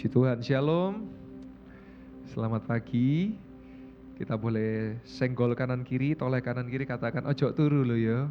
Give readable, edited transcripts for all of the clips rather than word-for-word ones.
Puji Tuhan, Shalom. Selamat pagi. Kita boleh senggol kanan kiri, toleh kanan kiri, katakan ojo turu lo ya.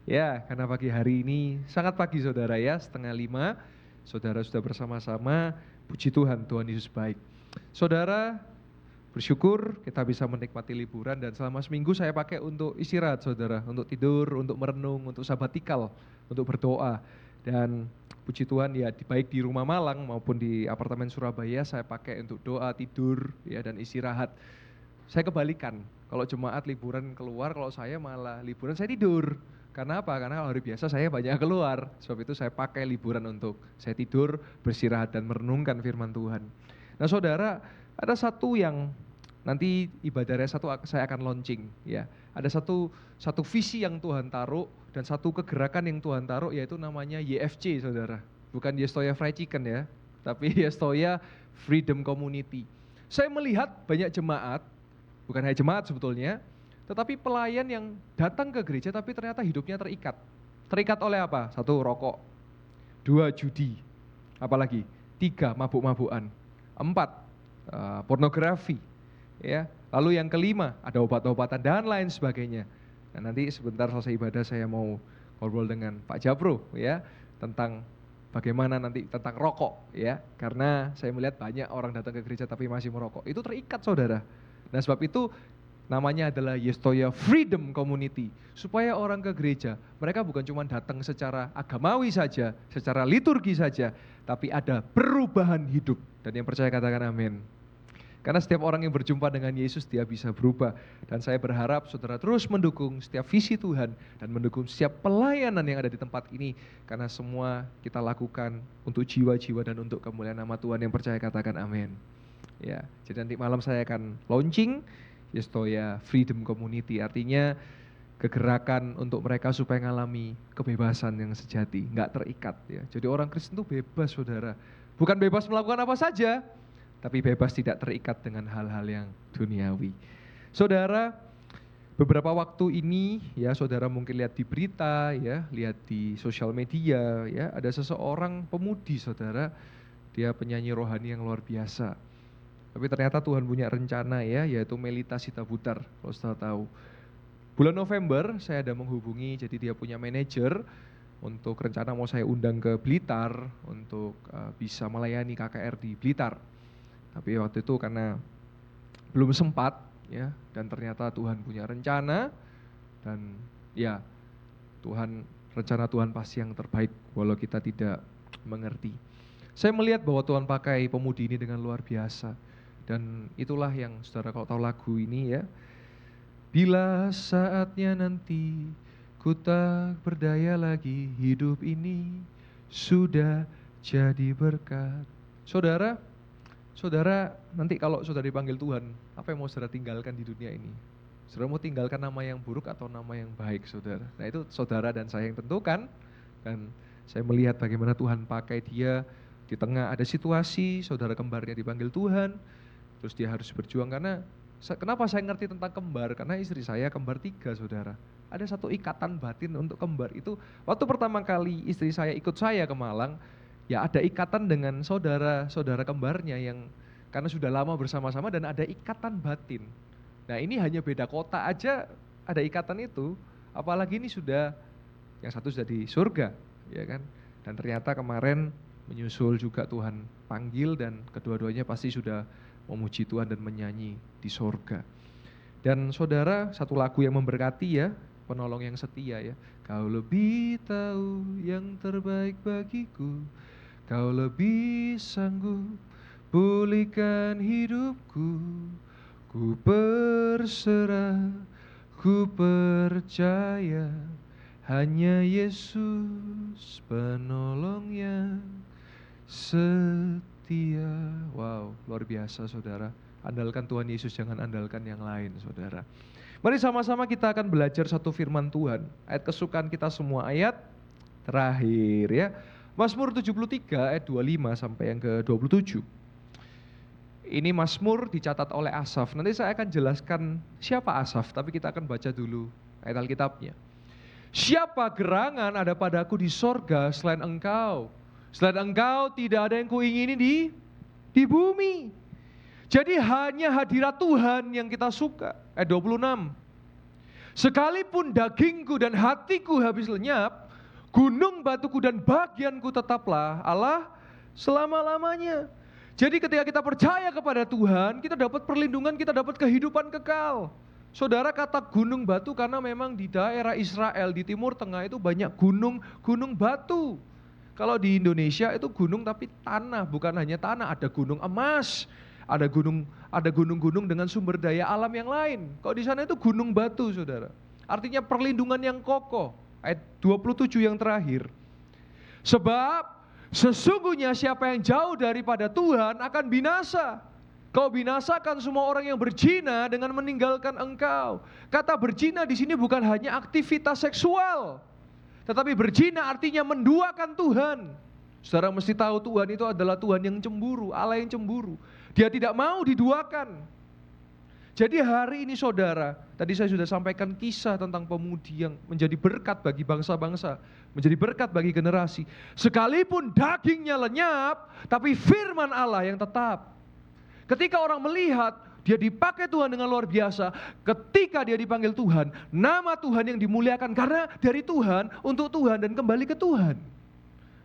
Ya, karena pagi hari ini sangat pagi saudara ya, 4:30. Saudara sudah bersama-sama, puji Tuhan, Tuhan Yesus baik. Saudara, bersyukur kita bisa menikmati liburan dan selama seminggu saya pakai untuk istirahat saudara, untuk tidur, untuk merenung, untuk sabatikal, untuk berdoa. Dan puji Tuhan ya, baik di rumah Malang maupun di apartemen Surabaya saya pakai untuk doa, tidur ya, dan istirahat. Saya kebalikan, kalau jemaat liburan keluar, kalau saya malah liburan saya tidur. Karena apa? Karena hari biasa saya banyak keluar. Sebab itu saya pakai liburan untuk saya tidur, beristirahat dan merenungkan firman Tuhan. Nah saudara, ada satu yang nanti ibadahnya saya akan launching ya. Ada satu visi yang Tuhan taruh dan satu kegerakan yang Tuhan taruh, yaitu namanya YFC saudara. Bukan Yestoya Fried Chicken ya, tapi Yestoya Freedom Community. Saya melihat banyak jemaat, bukan hanya jemaat sebetulnya, tetapi pelayan yang datang ke gereja tapi ternyata hidupnya terikat. Terikat oleh apa? 1, rokok. 2, judi. Apalagi? 3, mabuk-mabukan. 4, pornografi. Ya. Lalu yang kelima, ada obat-obatan dan lain sebagainya. Nah, nanti sebentar selesai ibadah saya mau ngobrol dengan Pak Japro ya tentang bagaimana nanti tentang rokok ya. Karena saya melihat banyak orang datang ke gereja tapi masih merokok. Itu terikat saudara. Nah sebab itu namanya adalah Yestoya Freedom Community. Supaya orang ke gereja, mereka bukan cuma datang secara agamawi saja, secara liturgi saja, tapi ada perubahan hidup. Dan yang percaya katakan amin. Karena setiap orang yang berjumpa dengan Yesus, dia bisa berubah. Dan saya berharap saudara terus mendukung setiap visi Tuhan dan mendukung setiap pelayanan yang ada di tempat ini. Karena semua kita lakukan untuk jiwa-jiwa dan untuk kemuliaan nama Tuhan. Yang percaya katakan amin. Ya, jadi nanti malam saya akan launching Yestoya Freedom Community. Artinya kegerakan untuk mereka supaya mengalami kebebasan yang sejati, nggak terikat ya. Jadi orang Kristen itu bebas saudara. Bukan bebas melakukan apa saja, tapi bebas tidak terikat dengan hal-hal yang duniawi. Saudara, beberapa waktu ini ya saudara mungkin lihat di berita ya, lihat di sosial media ya, ada seseorang pemudi saudara, dia penyanyi rohani yang luar biasa. Tapi ternyata Tuhan punya rencana ya, yaitu Melita Sitabutar, kalau saudara tahu. Bulan November saya ada menghubungi, jadi dia punya manajer untuk rencana mau saya undang ke Blitar untuk bisa melayani KKR di Blitar. Tapi waktu itu karena belum sempat ya, dan ternyata Tuhan punya rencana dan ya rencana Tuhan pasti yang terbaik walau kita tidak mengerti. Saya melihat bahwa Tuhan pakai pemudi ini dengan luar biasa dan itulah yang saudara kalau tahu lagu ini ya. Bila saatnya nanti ku tak berdaya lagi, hidup ini sudah jadi berkat. Saudara nanti kalau saudara dipanggil Tuhan, apa yang mau saudara tinggalkan di dunia ini? Saudara mau tinggalkan nama yang buruk atau nama yang baik saudara? Nah itu saudara dan saya yang tentukan. Dan saya melihat bagaimana Tuhan pakai dia di tengah ada situasi, saudara kembarnya dipanggil Tuhan, terus dia harus berjuang. Karena kenapa saya ngerti tentang kembar? Karena istri saya kembar 3 saudara. Ada satu ikatan batin untuk kembar itu. Waktu pertama kali istri saya ikut saya ke Malang, ya ada ikatan dengan saudara kembarnya yang karena sudah lama bersama-sama dan ada ikatan batin. Nah ini hanya beda kota aja ada ikatan itu, apalagi ini yang satu sudah di surga, ya kan? Dan ternyata kemarin menyusul juga Tuhan panggil dan kedua-duanya pasti sudah memuji Tuhan dan menyanyi di surga. Dan saudara, satu lagu yang memberkati ya, penolong yang setia ya. Kau lebih tahu yang terbaik bagiku, Kau lebih sanggup pulihkan hidupku, ku berserah, ku percaya, hanya Yesus penolong yang setia. Wow, luar biasa saudara. Andalkan Tuhan Yesus, jangan andalkan yang lain saudara. Mari sama-sama kita akan belajar satu firman Tuhan. Ayat kesukaan kita semua, ayat terakhir ya. Mazmur 73 ayat 25 sampai yang ke-27. Ini Mazmur dicatat oleh Asaf. Nanti saya akan jelaskan siapa Asaf, tapi kita akan baca dulu ayat Alkitabnya. Siapa gerangan ada padaku di sorga selain Engkau? Selain Engkau tidak ada yang kuingini di bumi. Jadi hanya hadirat Tuhan yang kita suka. Ayat 26. Sekalipun dagingku dan hatiku habis lenyap, gunung batuku dan bagianku tetaplah Allah selama-lamanya. Jadi ketika kita percaya kepada Tuhan, kita dapat perlindungan, kita dapat kehidupan kekal. Saudara, kata gunung batu karena memang di daerah Israel, di Timur Tengah itu banyak gunung batu. Kalau di Indonesia itu gunung tapi tanah, bukan hanya tanah, ada gunung emas, ada gunung-gunung dengan sumber daya alam yang lain. Kalau di sana itu gunung batu, saudara. Artinya perlindungan yang kokoh. Ayat 27 yang terakhir. Sebab sesungguhnya siapa yang jauh daripada Tuhan akan binasa. Kau binasakan semua orang yang berzina dengan meninggalkan engkau. Kata berzina di sini bukan hanya aktivitas seksual, tetapi berzina artinya menduakan Tuhan. Saudara mesti tahu Tuhan itu adalah Tuhan yang cemburu, Allah yang cemburu. Dia tidak mau diduakan. Jadi hari ini saudara, tadi saya sudah sampaikan kisah tentang pemudi yang menjadi berkat bagi bangsa-bangsa, menjadi berkat bagi generasi. Sekalipun dagingnya lenyap, tapi firman Allah yang tetap. Ketika orang melihat dia dipakai Tuhan dengan luar biasa, ketika dia dipanggil Tuhan, nama Tuhan yang dimuliakan karena dari Tuhan, untuk Tuhan dan kembali ke Tuhan.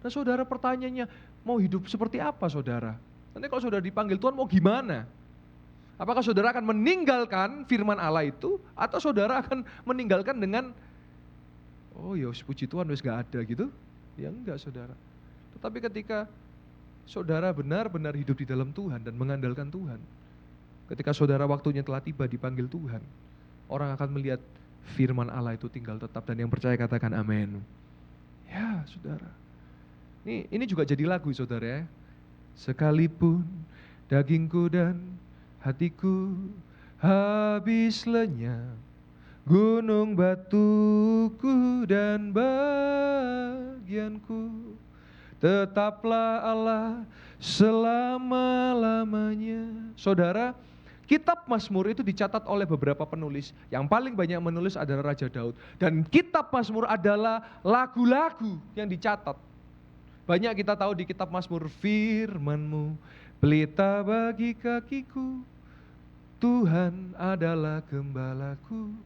Nah saudara, pertanyaannya, mau hidup seperti apa saudara? Nanti kalau saudara dipanggil Tuhan mau gimana? Apakah saudara akan meninggalkan firman Allah itu, atau saudara akan meninggalkan dengan, oh ya puji Tuhan wis gak ada gitu? Ya enggak saudara. Tetapi ketika saudara benar-benar hidup di dalam Tuhan dan mengandalkan Tuhan, ketika saudara waktunya telah tiba dipanggil Tuhan, orang akan melihat firman Allah itu tinggal tetap, dan yang percaya katakan amin. Ya saudara, ini juga jadi lagu saudara ya. Sekalipun dagingku dan hatiku habis lenyap, gunung batuku dan bagianku tetaplah Allah selama-lamanya. Saudara, kitab Mazmur itu dicatat oleh beberapa penulis. Yang paling banyak menulis adalah Raja Daud. Dan kitab Mazmur adalah lagu-lagu yang dicatat. Banyak kita tahu di kitab Mazmur, firman-Mu pelita bagi kakiku, Tuhan adalah gembalaku,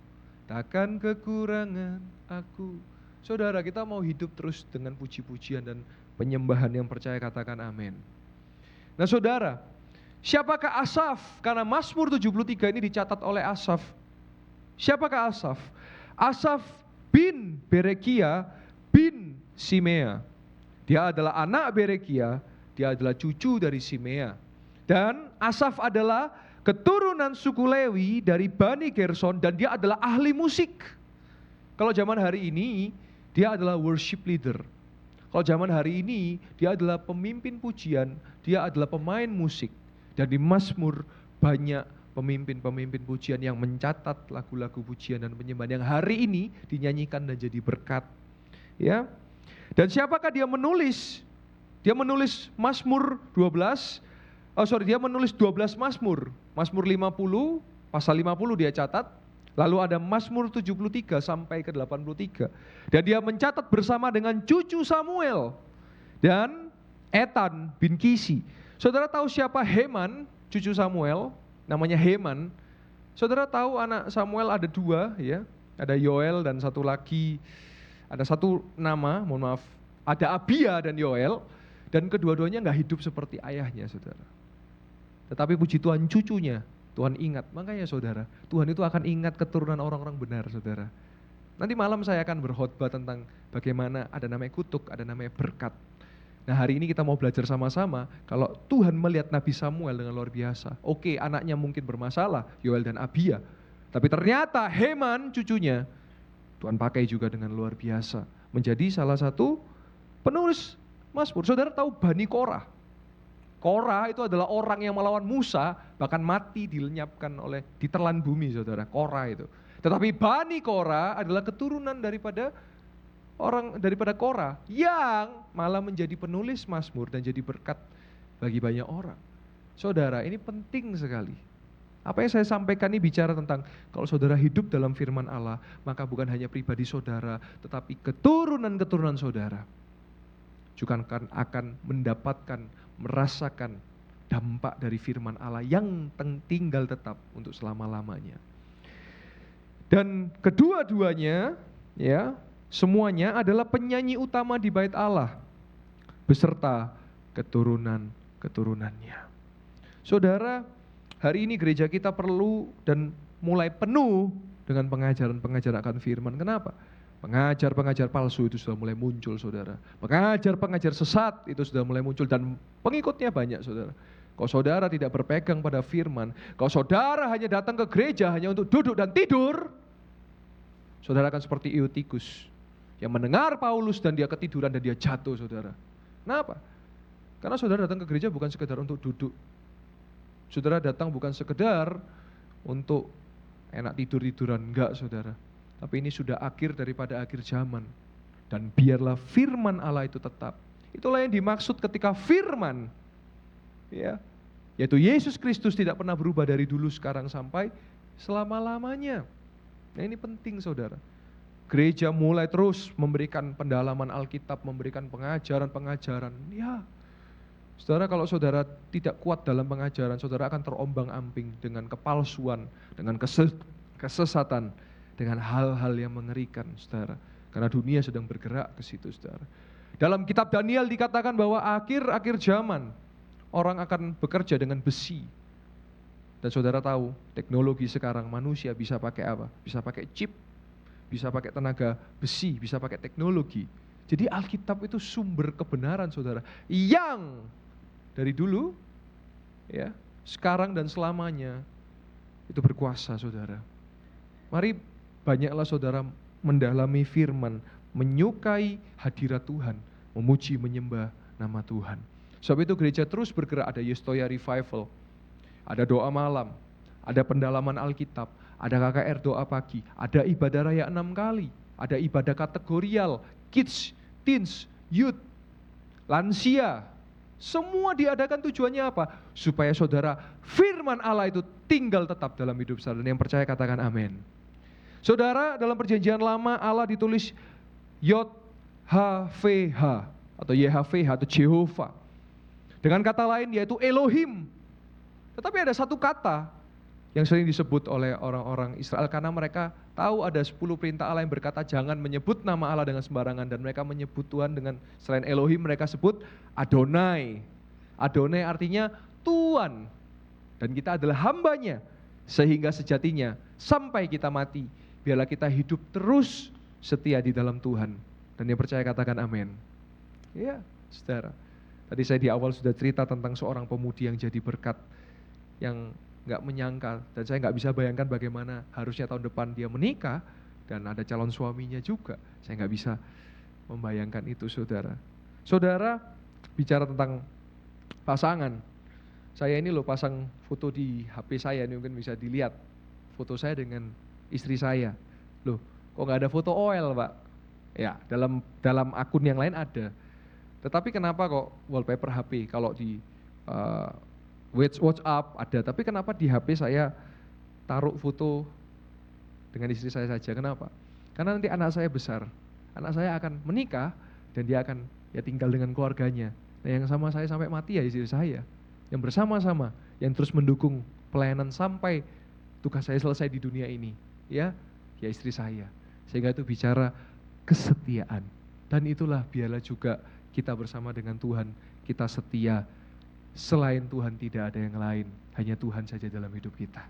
takkan kekurangan aku. Saudara, kita mau hidup terus dengan puji-pujian dan penyembahan, yang percaya katakan amin. Nah saudara, siapakah Asaf? Karena Mazmur 73 ini dicatat oleh Asaf. Siapakah Asaf? Asaf bin Berekia bin Simea. Dia adalah anak Berekia, dia adalah cucu dari Simea. Dan Asaf adalah keturunan suku Lewi dari Bani Gerson, dan dia adalah ahli musik. Kalau zaman hari ini, dia adalah worship leader. Kalau zaman hari ini, dia adalah pemimpin pujian, dia adalah pemain musik. Dan di Mazmur banyak pemimpin-pemimpin pujian yang mencatat lagu-lagu pujian dan penyembahan yang hari ini dinyanyikan dan jadi berkat. Ya. Dan siapakah dia menulis? Dia menulis Mazmur 12, dia menulis 12 Mazmur. Mazmur 50, pasal 50 dia catat. Lalu ada Mazmur 73 sampai ke 83. Dan dia mencatat bersama dengan cucu Samuel dan Etan bin Kisi. Saudara tahu siapa Heman, cucu Samuel? Namanya Heman. Saudara tahu anak Samuel ada dua ya. Ada Yoel dan satu lagi, ada satu nama, mohon maaf. Ada Abia dan Yoel. Dan kedua-duanya gak hidup seperti ayahnya saudara. Tetapi puji Tuhan cucunya, Tuhan ingat. Makanya saudara, Tuhan itu akan ingat keturunan orang-orang benar saudara. Nanti malam saya akan berkhotbah tentang bagaimana ada namanya kutuk, ada namanya berkat. Nah hari ini kita mau belajar sama-sama, kalau Tuhan melihat Nabi Samuel dengan luar biasa. Oke, anaknya mungkin bermasalah, Yoel dan Abia. Tapi ternyata Heman cucunya, Tuhan pakai juga dengan luar biasa. Menjadi salah satu penulis Mazmur. Saudara tahu Bani Korah? Korah itu adalah orang yang melawan Musa, bahkan mati ditelan bumi saudara, Korah itu. Tetapi Bani Korah adalah keturunan daripada Korah yang malah menjadi penulis Mazmur dan jadi berkat bagi banyak orang. Saudara, ini penting sekali. Apa yang saya sampaikan ini bicara tentang kalau saudara hidup dalam firman Allah, maka bukan hanya pribadi saudara, tetapi keturunan-keturunan saudara juga akan mendapatkan, merasakan dampak dari firman Allah yang tinggal tetap untuk selama-lamanya. Dan kedua-duanya, ya, semuanya adalah penyanyi utama di bait Allah beserta keturunan-keturunannya. Saudara, hari ini gereja kita perlu dan mulai penuh dengan pengajaran-pengajaran akan firman. Kenapa? Pengajar-pengajar palsu itu sudah mulai muncul, saudara. Pengajar-pengajar sesat itu sudah mulai muncul dan pengikutnya banyak, saudara. Kalau saudara tidak berpegang pada firman, kalau saudara hanya datang ke gereja hanya untuk duduk dan tidur, saudara akan seperti Eutikus yang mendengar Paulus dan dia ketiduran dan dia jatuh, saudara. Kenapa? Karena saudara datang ke gereja bukan sekedar untuk duduk. Saudara datang bukan sekedar untuk enak tidur-tiduran, enggak, saudara. Tapi ini sudah akhir daripada akhir zaman. Dan biarlah firman Allah itu tetap. Itulah yang dimaksud ketika firman, ya, yaitu Yesus Kristus tidak pernah berubah dari dulu, sekarang, sampai selama-lamanya. Nah, ini penting, saudara. Gereja mulai terus memberikan pendalaman Alkitab, memberikan pengajaran-pengajaran. Ya, saudara, kalau saudara tidak kuat dalam pengajaran, saudara akan terombang-ambing dengan kepalsuan, dengan kesesatan, dengan hal-hal yang mengerikan, saudara. Karena dunia sedang bergerak ke situ, saudara. Dalam kitab Daniel dikatakan bahwa akhir-akhir zaman orang akan bekerja dengan besi. Dan saudara tahu, teknologi sekarang manusia bisa pakai apa? Bisa pakai chip, bisa pakai tenaga besi, bisa pakai teknologi. Jadi Alkitab itu sumber kebenaran, saudara, yang dari dulu, ya, sekarang dan selamanya itu berkuasa, saudara. Mari banyaklah saudara mendalami firman, menyukai hadirat Tuhan, memuji, menyembah nama Tuhan. Sebab itu gereja terus bergerak, ada Yestoya Revival, ada doa malam, ada pendalaman Alkitab, ada KKR doa pagi, ada ibadah raya 6 kali, ada ibadah kategorial, kids, teens, youth, lansia. Semua diadakan tujuannya apa? Supaya saudara, firman Allah itu tinggal tetap dalam hidup saudara. Yang percaya katakan amin. Saudara, dalam perjanjian lama Allah ditulis Yod-H-V-H atau YHVH atau Jehovah. Dengan kata lain yaitu Elohim. Tetapi ada satu kata yang sering disebut oleh orang-orang Israel karena mereka tahu ada 10 perintah Allah yang berkata jangan menyebut nama Allah dengan sembarangan, dan mereka menyebut Tuhan dengan selain Elohim mereka sebut Adonai. Adonai artinya Tuhan, dan kita adalah hambanya, sehingga sejatinya sampai kita mati biarlah kita hidup terus setia di dalam Tuhan. Dan yang percaya katakan amin. Ya, saudara. Tadi saya di awal sudah cerita tentang seorang pemudi yang jadi berkat, yang gak menyangka, dan saya gak bisa bayangkan bagaimana harusnya tahun depan dia menikah dan ada calon suaminya juga. Saya gak bisa membayangkan itu, saudara. Saudara, bicara tentang pasangan, saya ini loh pasang foto di HP saya, ini mungkin bisa dilihat foto saya dengan istri saya. Loh, kok gak ada foto oil, Pak? Ya, dalam akun yang lain ada. Tetapi kenapa kok wallpaper HP? Kalau di WhatsApp ada, tapi kenapa di HP saya taruh foto dengan istri saya saja? Kenapa? Karena nanti anak saya besar, anak saya akan menikah dan dia akan ya tinggal dengan keluarganya. Nah, yang sama saya sampai mati ya istri saya, yang bersama-sama, yang terus mendukung pelayanan sampai tugas saya selesai di dunia ini, ya istri saya. Sehingga itu bicara kesetiaan, dan itulah biarlah juga kita bersama dengan Tuhan, kita setia. Selain Tuhan tidak ada yang lain, hanya Tuhan saja dalam hidup kita.